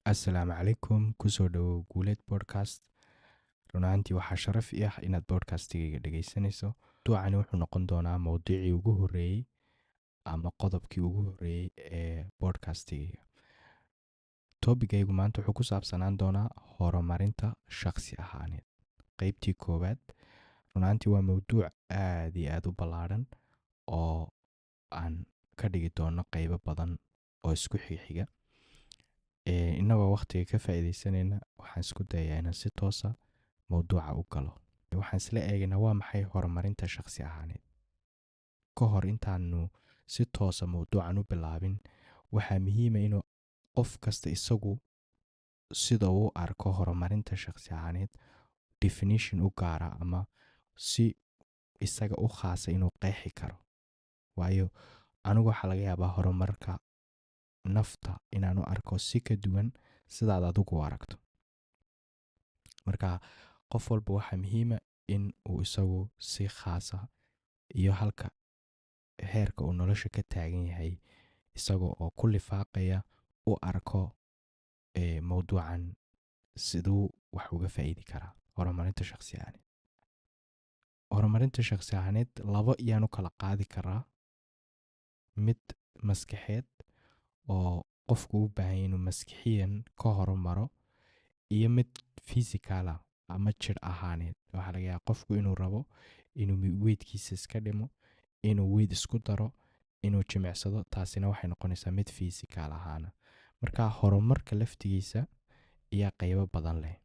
Assalaamu calaykum, kusoo dhawow Guuleed Podcast. Run ahaantii waxaa sharaf i ah inaad podcastigayga dhegaysanayso. Mawduucani wuxuu noqon doonaa mowduucii ugu horreeyey ama qodobkii ugu horreeyey ee podcastigayga. Toobigaygu maanta wuxuu ku saabsanaan doonaa horumarinta shakhsi ahaaneed. Qaybtii koowaad. Run ahaantii waa mowduuc aad iyo aad u ballaaran oo aan ka dhigi doono qaybo badan oo isku xiga. Innagoo waqtiga ka faa'iidaysanayna waxaan isku dayayaa inaan si toosa mowduuca u galo. Waxaan isla eegaynaa waa maxay horumarinta shakhsi ahaaneed. Ka hor intaanu si toosa mowduucan u bilaabin, waxaa muhiima inuu qof kasta isagu sida uu arko horumarinta shakhsi ahaaneed definition u gaara ama si isaga u khaasa inuu qeexi karo. Waayo anigu waxaa laga yaabaa horumarka nafta inaan u arko si ka duwan sidaad adigu u aragto. Marka qof walba waxaa muhiima in uu isagu si khaasa iyo halka heerka uu nolosha ka taagan yahay isaga oo ku lifaaqaya u arko mowduucan siduu wax uga faa'iidi karaa horumarinta shakhsi ahaaneed. Horumarinta shakhsi ahaaneed laba iyaan u kala qaadi karaa. Mid maskaxeed oo qofku u baahan yahay inuu maskixiyan ka horumaro, iyo mid physical ama jir ahaaneed. Waxaa laga yaabaa qofku inuu rabo inuu weydkiisa iska dhimo, inuu weyd isku daro, inuu jimicsado. Taasina waxay noqonaysaa mid physical ahaana. Marka horumarka laftigiisa ayaa qaybo badan leh.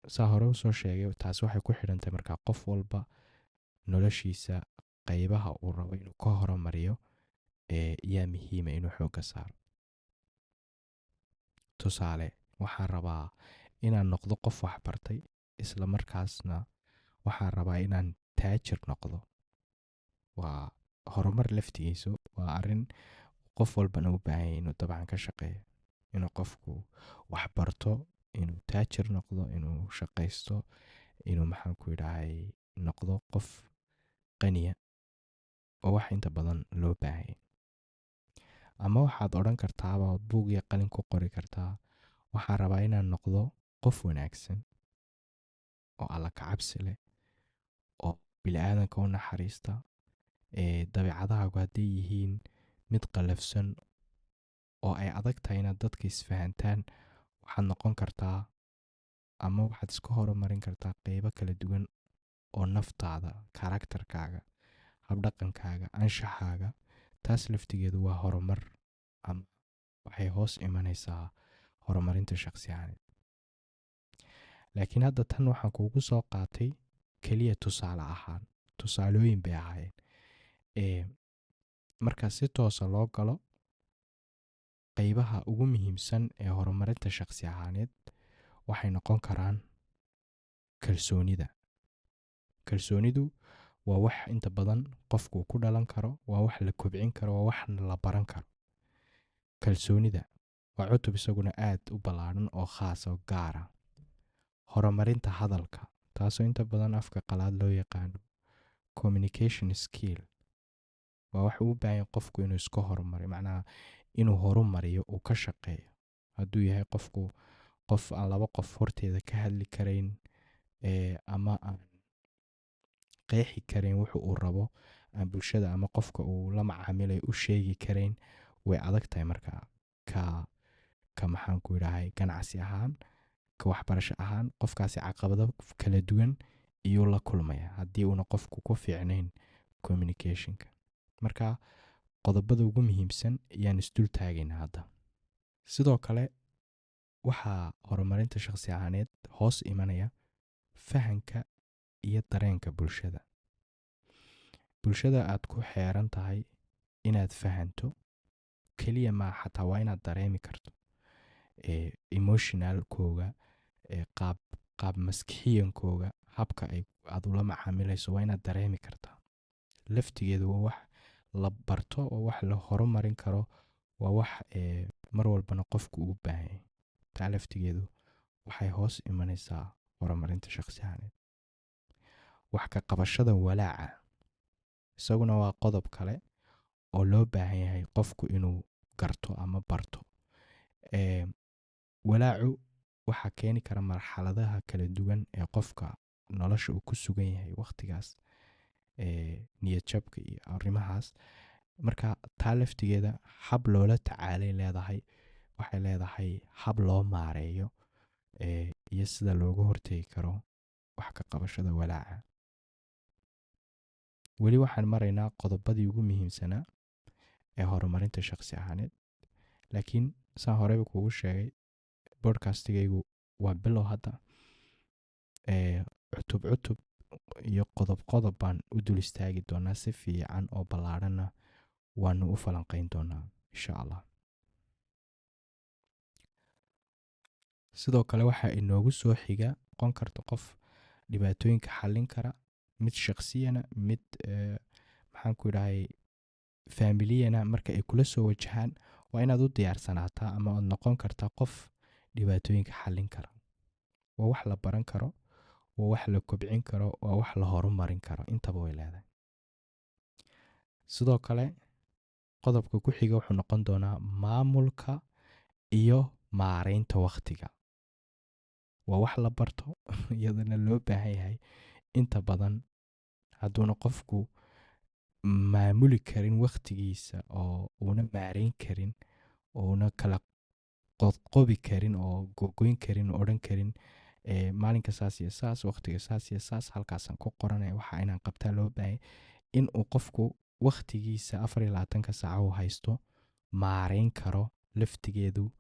Saa hore usoo sheegay, taas waxay ku xidhantahay markaa qof walba noloshiisa qaybaha uu rabo inuu ka horumariyo yaa muhiima inuu xoogga saaro. Tusaale, waxaan rabaa inaan noqdo qof waxbartay, isla markaasna waxaan rabaa inaan taajir noqdo. Waa horumar laftigiisu, waa arrin qof walbana u baahan yahay inuu dabcan ka shaqeeyo. Inuu qofku waxbarto, inuu taajir noqdo, inuu shaqaysto, inuu noqdo qof qaniya oo wax inta badan loo baahan yahay. Ama waxaad odhan kartaaba buug iyo qalin ku qori kartaa, waxaan rabaa inaan noqdo qof wanaagsan oo alla ka cabsi leh, oo bini'aadanka u naxariista. Dabeecadahaagu hadday yihiin mid qallafsan oo ay adag tahay inaad dadka isfahantaan, waxaad noqon kartaa ama waxaad iska horumarin kartaa qaybo kala duwan oo naftaada, karakterkaaga, habdhaqankaaga, anshaxaaga. Taas laftigeedu waa horumar ama waxay hoos imanaysaa horumarinta shakhsi ahaaneed. Laakiin hadda tan waxaan kuugu soo qaatay keliya tusaale ahaan. Tusaalooyin bay ahaayeen. Marka si toosa loo galo, qaybaha ugu muhiimsan ee horumarinta shakhsi ahaaneed waxay noqon karaan kalsoonida. Kalsoonidu waa wax inta badan qofku ku dhalan karo, waa wax la kobcin karo, waa wax la baran karo. Kalsoonida waa cutub isaguna aad u ballaaran oo khaas oo gaara. Horumarinta hadalka, taasoo inta badan afka qalaad loo yaqaano communication skill, waa wax uu u baahan yahay qofku inuu iska horumariyo, macnaha inuu horumariyo, uu ka shaqeeyo. Hadduu yahay qofku qof aan laba qof horteeda ka hadli karayn, ama aan qeexi karayn wuxuu uu rabo, aan bulshada ama qofka uu la macaamilayo u sheegi karayn, way adag tahay markaa ganacsi ahaan, ka waxbarasho ahaan, qofkaasi caqabado kala duwan iyuu la kulmaya haddii uuna qofku ku fiicnayn communicationka. Marka qodobada ugu muhiimsan ayaan isdul taagaynaa hadda. Sidoo kale waxaa horumarinta shakhsi ahaaneed hoos imanaya fahanka iyo dareenka bulshada. Bulshada aad ku xeeran tahay inaad fahanto keliya ma xataa waa inaad dareemi karto emotionalkooga, qaab maskixiyankooga, habka aad ula macaamilayso waa inaad dareemi kartaa. Laftigeedu waa wax la barto, oo wax la horumarin karo, waa wax mar walbana qofku u baahan yahay. Taa laftigeedu waxay hoos imanaysaa horumarinta shakhsi ahaaneed. Wax ka qabashada walaaca, isaguna waa qodob kale oo loo baahan yahay qofku inuu garto ama barto. Ee, walaacu waxaa keeni kara marxaladaha kala duwan ee qofka nolosha uu ku sugan yahay waqtigaas, niyad jabka iyo arrimahaas. Marka taa laftigeeda hab loola tacaalay leedahay, waxay leedahay hab loo maareeyo iyo sida looga hortegi karo wax ka qabashada walaaca. weli waxaan maraynaa qodobadii ugu muhiimsanaa ee horumarinta shakhsi ahaaneed, laakiin saan horeyba kuugu sheegay bodcastigaygu waa bilow hadda. cutub cutub iyo qodob qodob baan u dul istaagi doonaa, si fiican oo ballaadhanna waanu u falanqayn doonaa insha allah. sidoo kale waxaa inoogu soo xiga noqon karta qof dhibaatooyinka xallin kara, mid shakhsiyana, mid maxaan ku idhahay faamiliyana. marka ay kula soo wajahaan waa inaad u diyaarsanaataa ama aad noqon kartaa qof dhibaatooyinka xallin kara. waa wax la baran karo, waa wax la kobcin karo, waa wax la horumarin karo, intaba way leedahay. sidoo kale qodobka ku xiga wuxuu noqon doonaa maamulka iyo maareynta wakhtiga. waa wax la barto iyadana loo baahan yahay inta badan. hadduuna qofku maamuli karin wakhtigiisa oo uuna maareyn karin, ouna kala qodqobi karin oo gogoyn karin, odhan karin maalinka saas iyo saas, wakhtiga saas iyo saas, halkaasaan ku qoranaya waxa inaan qabtaa loo baahanya. inuu qofku wakhtigiisa 24 saaca u haysto maareyn karo laftigeedu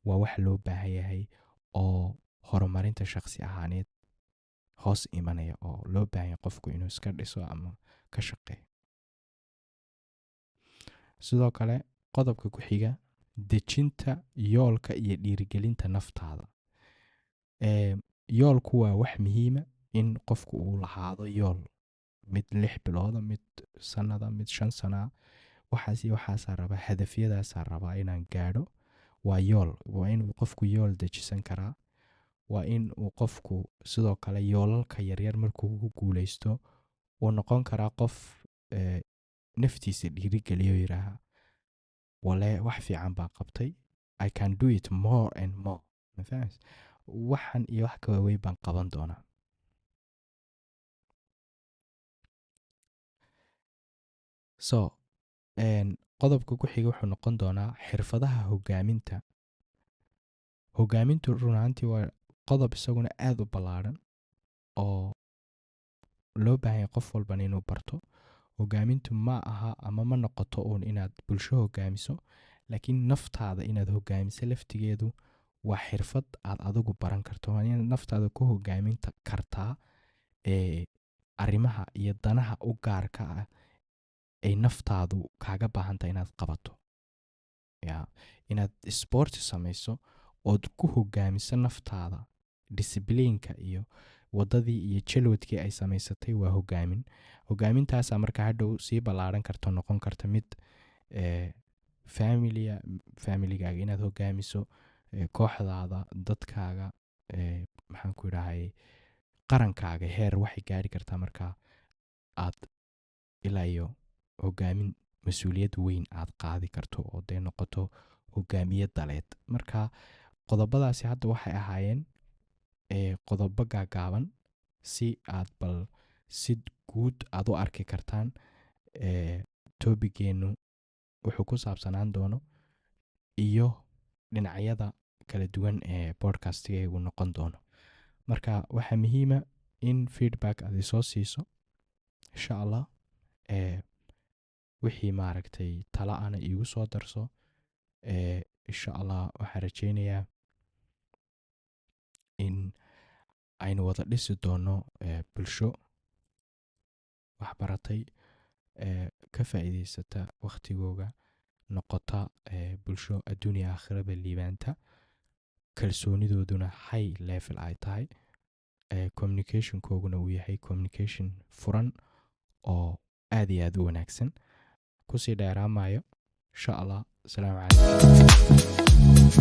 waa wax loo baahan yahay oo horumarinta shakhsi ahaaneed hoos imanaya, oo loo baahan yahay qofku inuu iska dhiso ama ka shaqeeyo. sidoo kale qodobka ku xiga dejinta yoolka iyo dhiirigelinta naftaada. yoolku waa wax muhiima in qofku uu lahaado yool, mid 6 bilooda, mid sanada, mid 5 sana. waxaasaa rabaa, hadafyadaasaa rabaa inaan gaadho. waa yool, waa inuu qofku yool dejisan karaa. waa in uu qofku sidoo kale yoolalka yaryar markuu ku guuleysto uu noqon karaa qof naftiisa dhiirigeliyo, yidhaaha wale wax fiican baa qabtay, I can do it more and more. waxan iyo wax ka waaweyn baan qaban doonaa. qodobka ku xiga wuxuu noqon doonaa xirfadaha hogaaminta. hogaamintu run ahaantii waa qodob isaguna aad u ballaadhan oo loo baahan yahay qof walban inuu barto. hogaamintu ma aha ama ma noqoto uun inaad bulsho hogaamiso, laakiin naftaada inaad hogaamiso laftigeedu waa xirfad aad adigu baran karto. waa inaad naftaada ku hogaamin kartaa arrimaha iyo danaha u gaarka ah ay naftaadu kaaga baahantahay inaad qabato. inaad sporti samayso ood ku hogaamiso naftaada discibliinka iyo wadadii iyo jalwadkii ay samaysatay waa hogaamin. hogaamintaasaa marka hadhow sii ballaadhan karto, noqon karta mid familigaaga inaad hogaamiso, kooxdaada, dadkaaga, maxaan ku idhahay qarankaaga. heer waxay gaari kartaa markaa aad ilaa iyo hogaamin mas-uuliyad weyn aad qaadi karto oo dee noqoto hogaamiye daleed. marka qodobadaasi hadda waxay ahaayeen qodobo gaagaaban si aad bal si guud aad u arki kartaan toobigeennu wuxuu ku saabsanaan doono iyo dhinacyada kala duwan ee bodcastigaygu noqon doono. marka waxaa muhiima in feedback aad isoo siiso insha allah. wixii maaragtay tala ana iigu soo darso. insha allah waxaan rajaynayaa in aynu wada dhisi doono bulsho waxbaratay, ka faa'iidaysata wakhtigooga, noqota bulsho adduuniya aakhiraba liibaanta, kalsoonidooduna high level ay tahay, communicationkooguna uu yahay communication furan oo aad iyo aad u wanaagsan. kusii dheeraamayo insha allah. asalaamu calaykum.